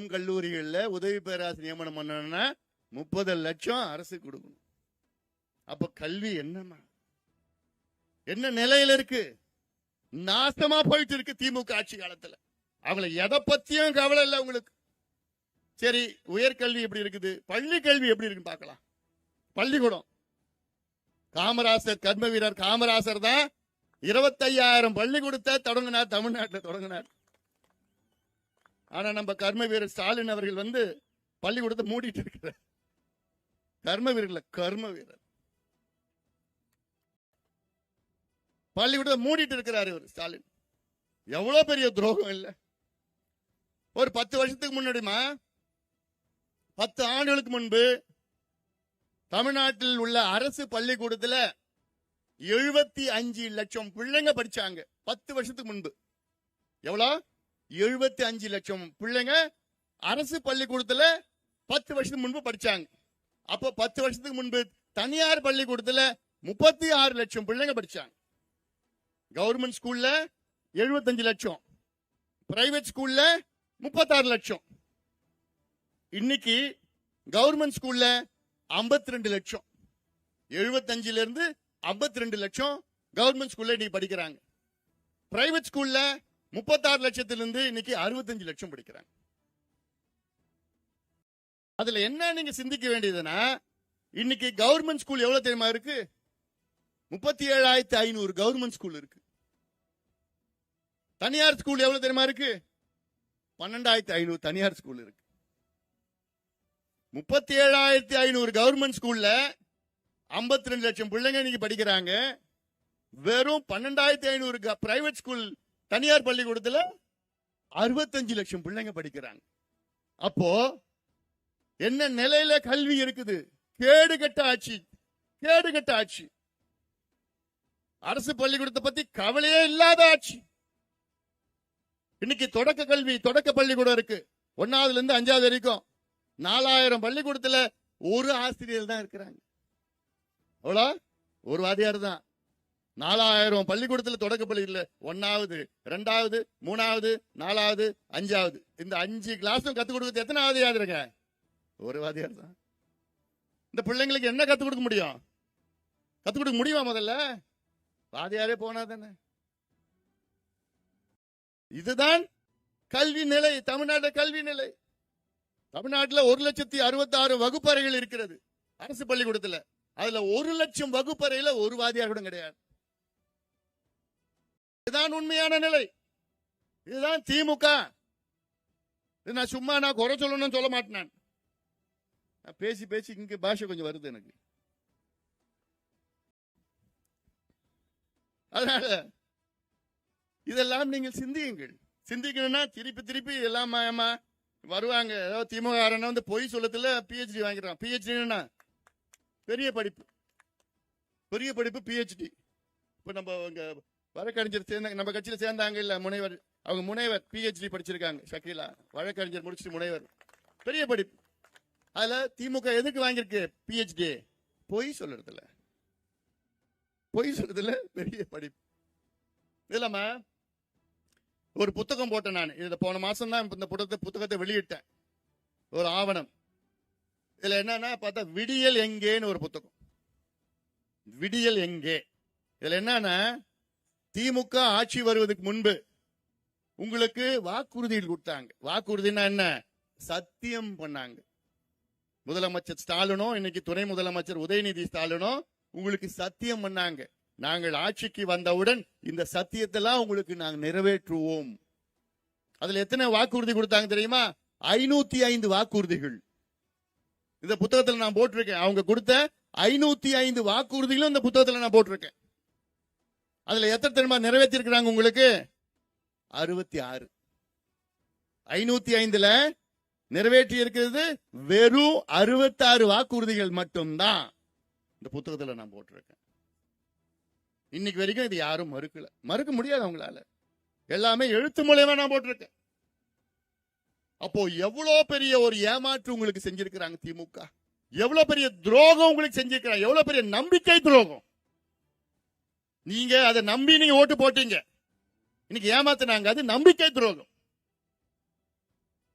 பள்ளிக்கூடம் கல்லூரிகளில் உதவி பேராசிரியர் நியமனம் பண்ணணும்னா 30 லட்சம் அரசு கொடுக்கணும். அப்ப கல்வி என்ன நிலையில இருக்கு? நாசமா போயிட்டு இருக்கு திமுக ஆட்சி காலத்துல. அவங்களை எதை பத்தியும் கவலை இல்லை உங்களுக்கு. சரி, உயர்கல்வி எப்படி இருக்குது, பள்ளி கல்வி எப்படி இருக்குன்னு பார்க்கலாம். பள்ளிக்கூடம் காமராசர், கர்ம வீரர் காமராசர் தான் 25,000 பள்ளிக்கூடத்தை தொடங்கினார், தமிழ்நாட்டில் தொடங்கினார். ஆனா நம்ம கர்ம வீரர் ஸ்டாலின் அவர்கள் வந்து பள்ளிக்கூடத்தை மூடிட்டு இருக்கிறார். கர்ம வீரர் பள்ளிக்கூடத்தை மூடிட்டு இருக்கிறார் இவர் ஸ்டாலின். எவ்வளவு பெரிய துரோகம் இல்ல? ஒரு 10 வருஷத்துக்கு முன்னாடிமா, 10 ஆண்டுகளுக்கு முன்பு தமிழ்நாட்டில் உள்ள அரசு பள்ளிக்கூடத்தில் 75 லட்சம் பிள்ளைங்க படிச்சாங்க. 10 வருஷத்துக்கு முன்பு எவ்வளவு? 75 லட்சம் பிள்ளைங்க அரசு பள்ளிக்கூடத்தில் 10 வருஷத்துக்கு முன்பு படிச்சாங்க. அப்போ 10 வருஷத்துக்கு முன்பு தனியார் பள்ளிக்கூடத்தில் 36 லட்சம் பிள்ளைங்க படிச்சாங்க. கவர்மெண்ட் ஸ்கூல்ல 75 லட்சம், பிரைவேட் ஸ்கூல்ல 36 லட்சம். இன்னைக்கு கவர்மெண்ட் ஸ்கூல்ல 52 லட்சம், 75ல இருந்து 52 லட்சம் கவர்மெண்ட் ஸ்கூல்ல இன்னைக்கு படிக்கிறாங்க. பிரைவேட் ஸ்கூல்ல 36 லட்சத்திலிருந்து இன்னைக்கு 65 லட்சம் படிக்கிறாங்க. அதுல என்ன நீங்க சிந்திக்க வேண்டியதுன்னா, இன்னைக்கு கவர்மெண்ட் ஸ்கூல் எவ்வளவு தெரியுமா இருக்கு? 37,500 கவர்மெண்ட் ஸ்கூல் இருக்கு. தனியார் ஸ்கூல் எவ்வளவு தெரியுமா இருக்கு? 12,500 தனியார் ஸ்கூல் இருக்கு. 37,500 கவர்மெண்ட் ஸ்கூல்ல 52 லட்சம் பிள்ளைங்க இன்னைக்கு படிக்கிறாங்க. வெறும் 12,500 பிரைவேட் ஸ்கூல் தனியார் பள்ளிக்கூடத்துல 65 லட்சம் பிள்ளைங்க படிக்கிறாங்க. அப்போ என்ன நிலையில கல்வி இருக்குது? கேடுகட்ட ஆட்சி. அரசு பள்ளிக்கூடத்தை பத்தி கவலையே இல்லாத ஆட்சி. இன்னைக்கு தொடக்க பள்ளிக்கூடம் இருக்கு, 1ஆவதுல இருந்து 5ஆவது வரைக்கும். 4000 பள்ளிக்கூடத்துல ஒரு ஆசிரியர் தான் இருக்கிறாங்க. ஒரு வாத்தியார் தான். 4000 பள்ளிக்கூடத்துல தொடக்க பள்ளியில் 1ஆவது, 2ஆவது, 3ஆவது, 4ஆவது, 5ஆவது, இந்த 5 கிளாஸும் கத்துக் கொடுக்கிறது எத்தனை வாதியாருங்க? ஒரு வாதியார் தான். இந்த பிள்ளைங்களுக்கு என்ன கத்துக் கொடுக்க முடியும்? கத்துக் கொடுக்க முடியுமா? முதல்ல வாதியாரே போனா தானே. இதுதான் கல்வி நிலை, தமிழ்நாடு கல்வி நிலை. தமிழ்நாட்டில் 1,66,000 வகுப்பறைகள் இருக்கிறது அரசு பள்ளிக்கூடத்தில். அதுல 1,00,000 வகுப்பறையில ஒரு வாதியார் கூட கிடையாது. இதுதான் உண்மையான நிலை. இதுதான் திமுக. நான் சும்மா குறை சொல்லணும்னு சொல்ல மாட்டேன். பேசி இங்க பாஷை கொஞ்சம் வருது எனக்கு. அதனால இதெல்லாம் நீங்கள் சிந்திக்கணும்னா திருப்பி எல்லாம் வருவாங்க. ஏதாவது திமுக வந்து பொய் சொல்லத்துல PhD வாங்கிடுறான். PhD பெரிய படிப்பு PhD. இப்ப நம்ம வழக்கறிஞர் சேர்ந்தாங்க, நம்ம கட்சியில சேர்ந்தாங்க இல்ல, முனைவர். அவங்க முனைவர் PhD படிச்சிருக்காங்க. ஷக்கீலா வழக்கறிஞர் முடிச்சுட்டு முனைவர், பெரிய படிப்பு. அதுல திமுக எதுக்கு வாங்கியிருக்கு PhD? பொய் சொல்றதுல பெரிய படிப்பு. இல்லாம ஒரு புத்தகம் போட்டேன் நான். இதுல போன மாசம் தான் இந்த புத்தகத்தை வெளியிட்டேன், ஒரு ஆவணம். இதுல என்னன்னா பார்த்தா விடியல் எங்கேன்னு ஒரு புத்தகம். விடியல் எங்கே? இதுல என்னன்னா, திமுக ஆட்சி வருவதற்கு முன்பு உங்களுக்கு வாக்குறுதிகள் கொடுத்தாங்க. வாக்குறுதினா என்ன? சத்தியம் பண்ணாங்க. முதலமைச்சர் ஸ்டாலினோ, இன்னைக்கு துணை முதலமைச்சர் உதயநிதி ஸ்டாலினோ உங்களுக்கு சத்தியம் பண்ணாங்க. நாங்கள் ஆட்சிக்கு வந்தவுடன் இந்த சத்தியத்தெல்லாம் உங்களுக்கு நாங்கள் நிறைவேற்றுவோம். அதுல எத்தனை வாக்குறுதி கொடுத்தாங்க தெரியுமா? 505 வாக்குறுதிகள் இந்த புத்தகத்தில் நான் போட்டிருக்கேன். அவங்க கொடுத்த 505 வாக்குறுதிகளும் இந்த புத்தகத்தில் நான் போட்டிருக்கேன். அதுல எத்தனை தெரியுமா நிறைவேற்றி இருக்கிறாங்க? உங்களுக்கு 66. 505ல நிறைவேற்றி இருக்கிறது வெறும் 66 வாக்குறுதிகள் மட்டும்தான் இந்த புத்தகத்தில் நான் போட்டிருக்கேன். இன்னைக்கு வரைக்கும் இது யாரும் மறுக்க முடியாது அவங்களால. எல்லாமே எழுத்து மூலமா நான் போட்டிருக்கேன். அப்போ எவ்வளவு பெரிய ஒரு ஏமாற்று உங்களுக்கு செஞ்சிருக்கிறாங்க திமுக. எவ்வளவு பெரிய துரோகம் உங்களுக்கு செஞ்சிருக்கிறாங்க. எவ்வளவு பெரிய நம்பிக்கை துரோகம். நீங்க அதை நம்பி நீங்க ஓட்டு போட்டீங்க, இன்னைக்கு ஏமாத்தினாங்க. அது நம்பிக்கை துரோகம்.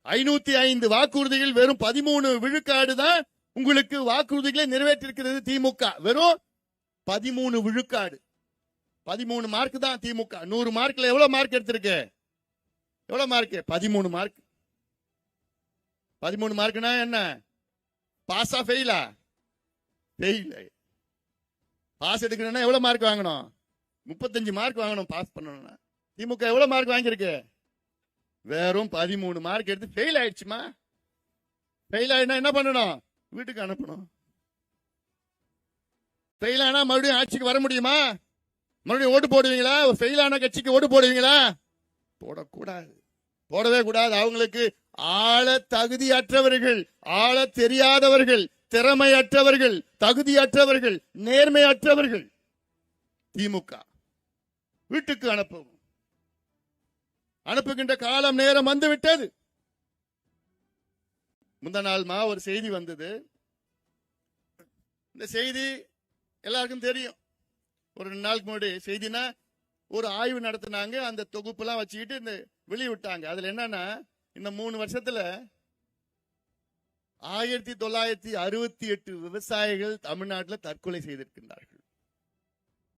505 வாக்குறுதிகள் வெறும் 13 விழுக்காடு தான் உங்களுக்கு வாக்குறுதிகளை நிறைவேற்றிருக்கிறது திமுக. வெறும் 13 விழுக்காடு. 13 மார்க் தான் திமுக. 100 மார்க்ல எவ்வளவு மார்க் எடுத்திருக்கு? எவ்வளவு மார்க்? 13 மார்க். 13 மார்க்னா என்ன? பாஸா ஃபெயிலா? ஃபெயில். பாஸ் எடுக்கணும்னா எவ்வளவு மார்க் வாங்கணும்? 35 மார்க் வாங்கணும் பாஸ் பண்ணணும்னா. திமுக எவ்வளவு மார்க் வாங்கியிருக்கு? வெறும் 13 மார்க் எடுத்து ஃபெயில் ஆயிடுச்சுமா. ஃபெயில் ஆயிடுனா என்ன பண்ணணும்? வீட்டுக்கு அனுப்பணும். ஃபெயில் ஆனா மறுபடியும் ஆட்சிக்கு வர முடியுமா? மறுபடியும் ஓட்டு போடுவீங்களா? ஃபெயில் ஆன கட்சிக்கு ஓட்டு போடுவீங்களா? போடக்கூடாது, போடவே கூடாது. அவங்களுக்கு ஆள தகுதியற்றவர்கள், ஆள தெரியாதவர்கள், திறமையற்றவர்கள், தகுதியற்றவர்கள், நேர்மையற்றவர்கள் திமுக. வீட்டுக்கு அனுப்பவும். அனுப்புகின்ற காலம் நேரம் வந்துவிட்டது. முந்த நாள்மா ஒரு செய்தி வந்தது. இந்த செய்தி எல்லாருக்கும் தெரியும். ஒரு 2 நாளுக்கு முன்னாடி செய்தினா ஒரு ஆய்வு நடத்தினாங்க. அந்த தொகுப்புலாம் வச்சுக்கிட்டு இந்த வெளியிட்டாங்க. அதுல என்னன்னா, இந்த 3 வருஷத்துல 1968 விவசாயிகள் தமிழ்நாட்டில் தற்கொலை செய்திருக்கின்றார்கள்.